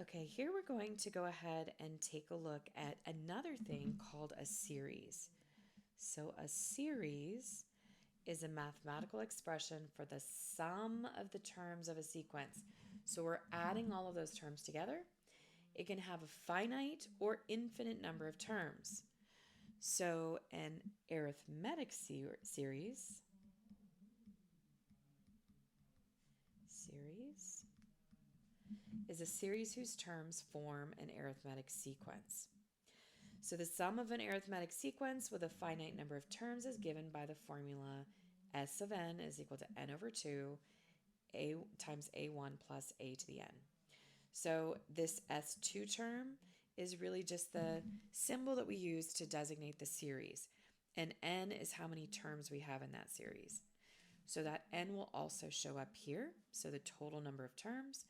Okay, here we're going to go ahead and take a look at another thing called a series. So a series is a mathematical expression for the sum of the terms of a sequence. So we're adding all of those terms together. It can have a finite or infinite number of terms. So an arithmetic series is a series whose terms form an arithmetic sequence. So the sum of an arithmetic sequence with a finite number of terms is given by the formula S of n is equal to n over 2 a times a1 plus a to the n. So this S2 term is really just the symbol that we use to designate the series. And n is how many terms we have in that series. So that n will also show up here. So the total number of terms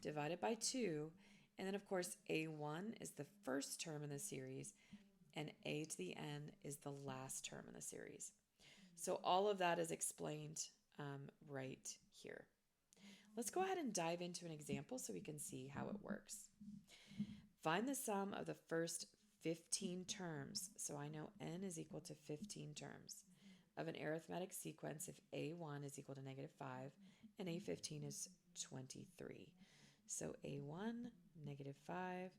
divided by 2. And then, of course, a1 is the first term in the series, and a to the n is the last term in the series. So all of that is explained right here. Let's go ahead and dive into an example so we can see how it works. Find the sum of the first 15 terms. So I know n is equal to 15 terms of an arithmetic sequence if a1 is equal to -5 and a15 is 23. So a1, -5,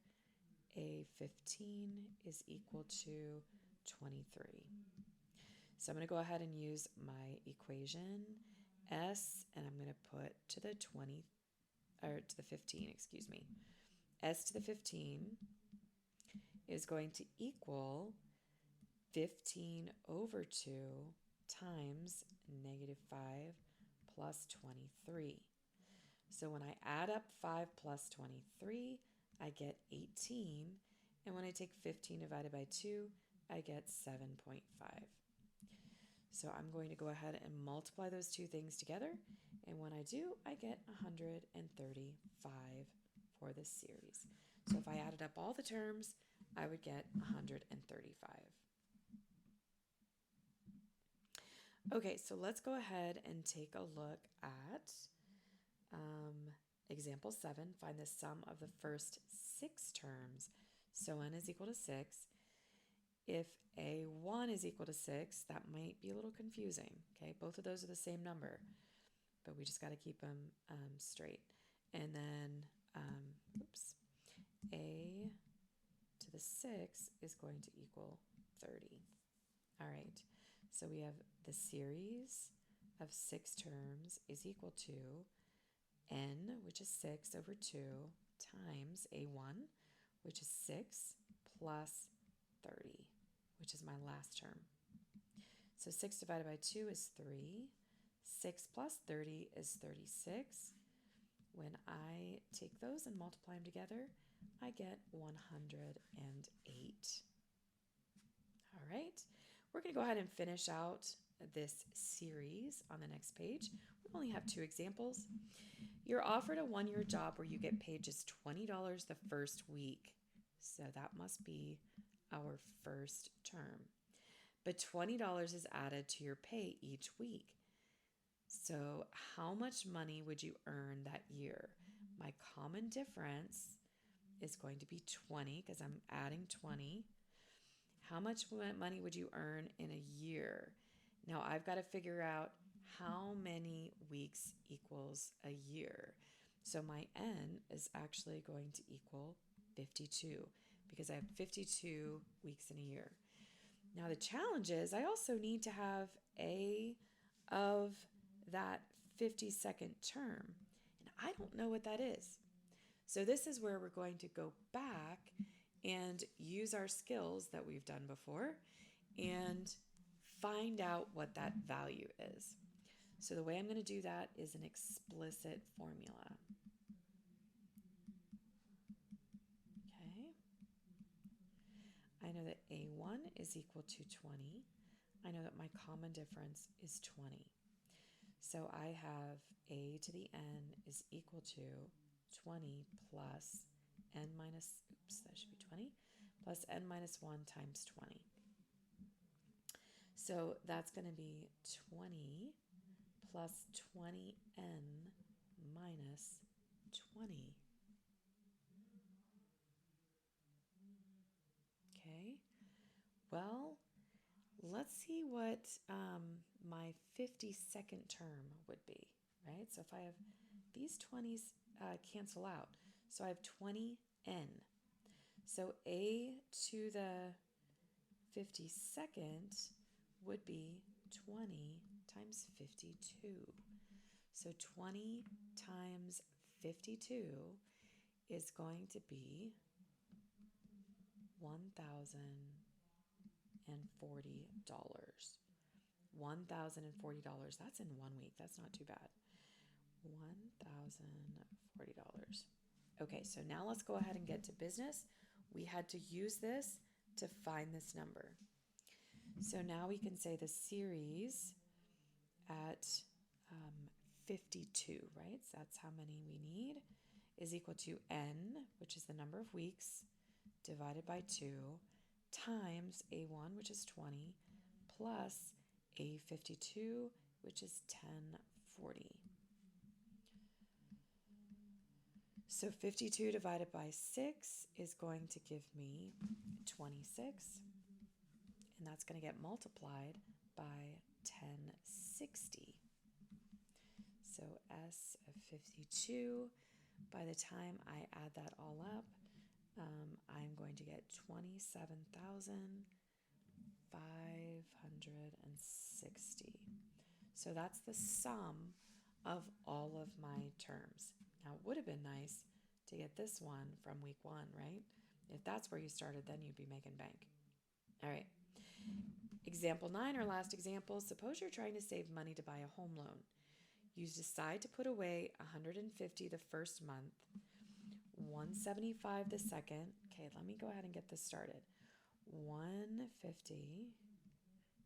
a15 is equal to 23. So I'm going to go ahead and use my equation s, and I'm going to put to the 15, excuse me. S to the 15 is going to equal 15 over 2 times -5 plus 23. So when I add up 5 plus 23, I get 18. And when I take 15 divided by 2, I get 7.5. So I'm going to go ahead and multiply those two things together. And when I do, I get 135 for this series. So if I added up all the terms, I would get 135. Okay, so let's go ahead and take a look at example 7. Find the sum of the first 6 terms. So n is equal to 6. If a1 is equal to 6, that might be a little confusing. Okay, both of those are the same number, but we just got to keep them straight. And then, a to the 6 is going to equal 30. All right, so we have the series of 6 terms is equal to n, which is 6 over 2, times a1, which is 6, plus 30, which is my last term. So 6 divided by 2 is 3. 6 plus 30 is 36. When I take those and multiply them together, I get 108. All right, we're going to go ahead and finish out this series on the next page. We only have 2 examples. You're offered a 1-year job where you get paid just $20 the first week. So that must be our first term. But $20 is added to your pay each week. So how much money would you earn that year? My common difference is going to be 20 because I'm adding 20. How much money would you earn in a year? Now I've got to figure out how many weeks equals a year. So my n is actually going to equal 52 because I have 52 weeks in a year. Now the challenge is I also need to have a of that 52nd term, and I don't know what that is. So this is where we're going to go back and use our skills that we've done before and find out what that value is. So the way I'm going to do that is an explicit formula. Okay. I know that a1 is equal to 20. I know that my common difference is 20. So I have a to the n is equal to 20 plus n minus, that should be 20, plus n minus 1 times 20. So that's going to be 20 plus 20n minus 20. Well, let's see what my 52nd term would be, right? So if I have these 20s cancel out. So I have 20n. So a to the 52nd would be 20 times 52. So 20 times 52 is going to be $1,040. $1,040. That's in 1 week. That's not too bad. $1,040. Okay, so now let's go ahead and get to business. We had to use this to find this number. So now we can say the series at 52, right? So that's how many we need, is equal to n, which is the number of weeks, divided by 2, times a1, which is 20, plus a52, which is 1040. So 52 divided by 6 is going to give me 26, and that's going to get multiplied by 1060. So S of 52, by the time I add that all up, I'm going to get 27,560. So that's the sum of all of my terms. Now, it would have been nice to get this one from week 1, right? If that's where you started, then you'd be making bank. All right. Example 9, our last example. Suppose you're trying to save money to buy a home loan. You decide to put away $150 the first month, $175 the second. Okay, let me go ahead and get this started. $150,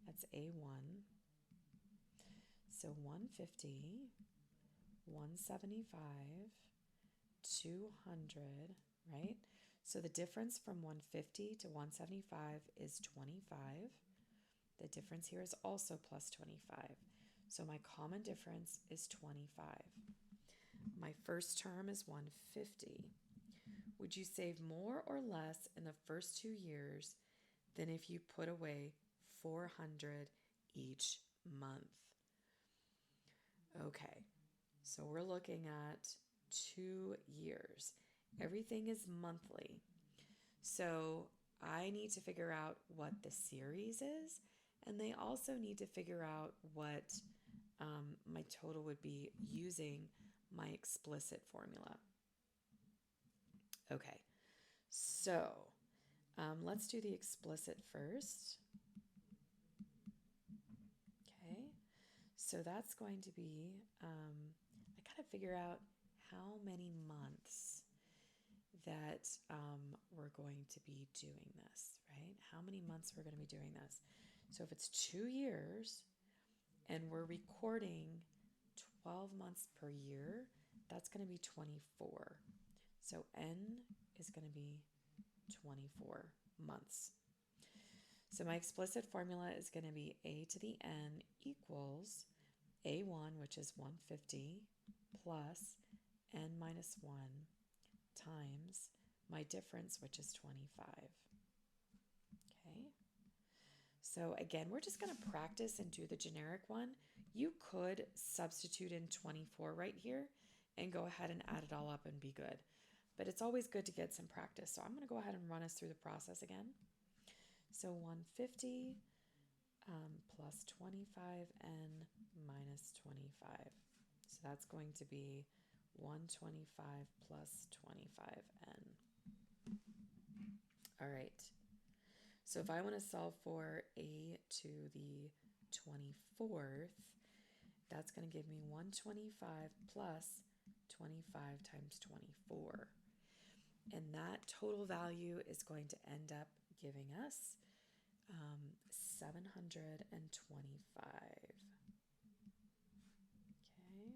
that's A1. So $150, $175, $200, right? So the difference from $150 to $175 is $25. The difference here is also plus $25. So my common difference is $25. My first term is $150. Would you save more or less in the first 2 years than if you put away $400 each month? Okay, so we're looking at 2 years. Everything is monthly. So I need to figure out what the series is, and they also need to figure out what my total would be using my explicit formula. Okay, so let's do the explicit first. Okay, so that's going to be, I gotta figure out how many months that we're going to be doing this, right? How many months we're going to be doing this. So if it's 2 years and we're recording 12 months per year, that's going to be 24. So N is going to be 24 months. So my explicit formula is going to be A to the N equals A1, which is 150, plus N minus 1 times my difference, which is 25. Okay. So again, we're just going to practice and do the generic one. You could substitute in 24 right here and go ahead and add it all up and be good. But it's always good to get some practice. So I'm going to go ahead and run us through the process again. So 150 plus 25n minus 25. So that's going to be 125 plus 25n. All right. So if I want to solve for a to the 24th, that's going to give me 125 plus 25 times 24. And that total value is going to end up giving us 725. Okay.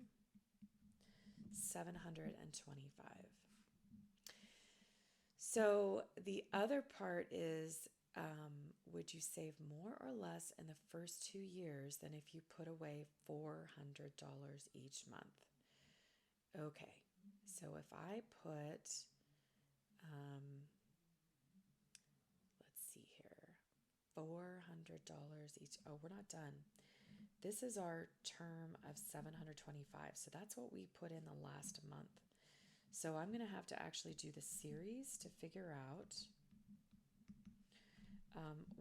725. So the other part is, would you save more or less in the first 2 years than if you put away $400 each month? Okay, so if I put, let's see here. $400 each. Oh, we're not done. This is our term of 725. So that's what we put in the last month. So I'm going to have to actually do the series to figure out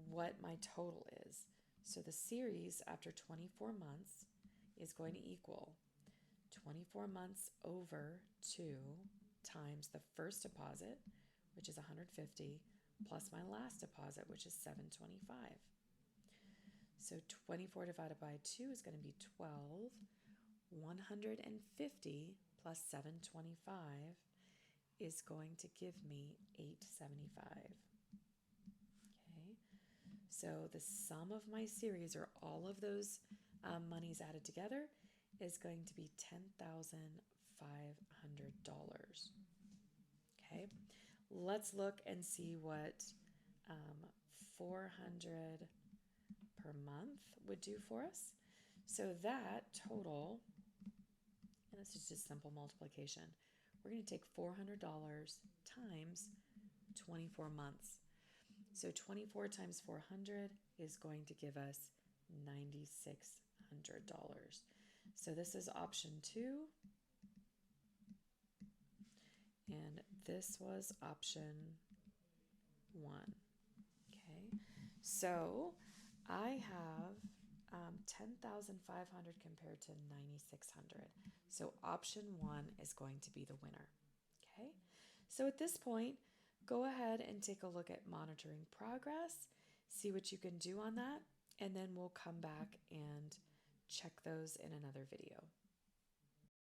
what my total is. So the series after 24 months is going to equal 24 months over 2 times the first deposit, which is 150, plus my last deposit, which is 725. So 24 divided by 2 is going to be 12. 150 plus 725 is going to give me 875. Okay, so the sum of my series, or all of those monies added together, is going to be $10,500. Okay, let's look and see what 400 per month would do for us. So that total, and this is just simple multiplication, we're going to take $400 times 24 months. So 24 times 400 is going to give us $9,600. So this is option 2, and this was option 1. Okay, so I have 10,500 compared to 9,600. So option 1 is going to be the winner. Okay, so at this point, go ahead and take a look at monitoring progress, see what you can do on that, and then we'll come back and check those in another video.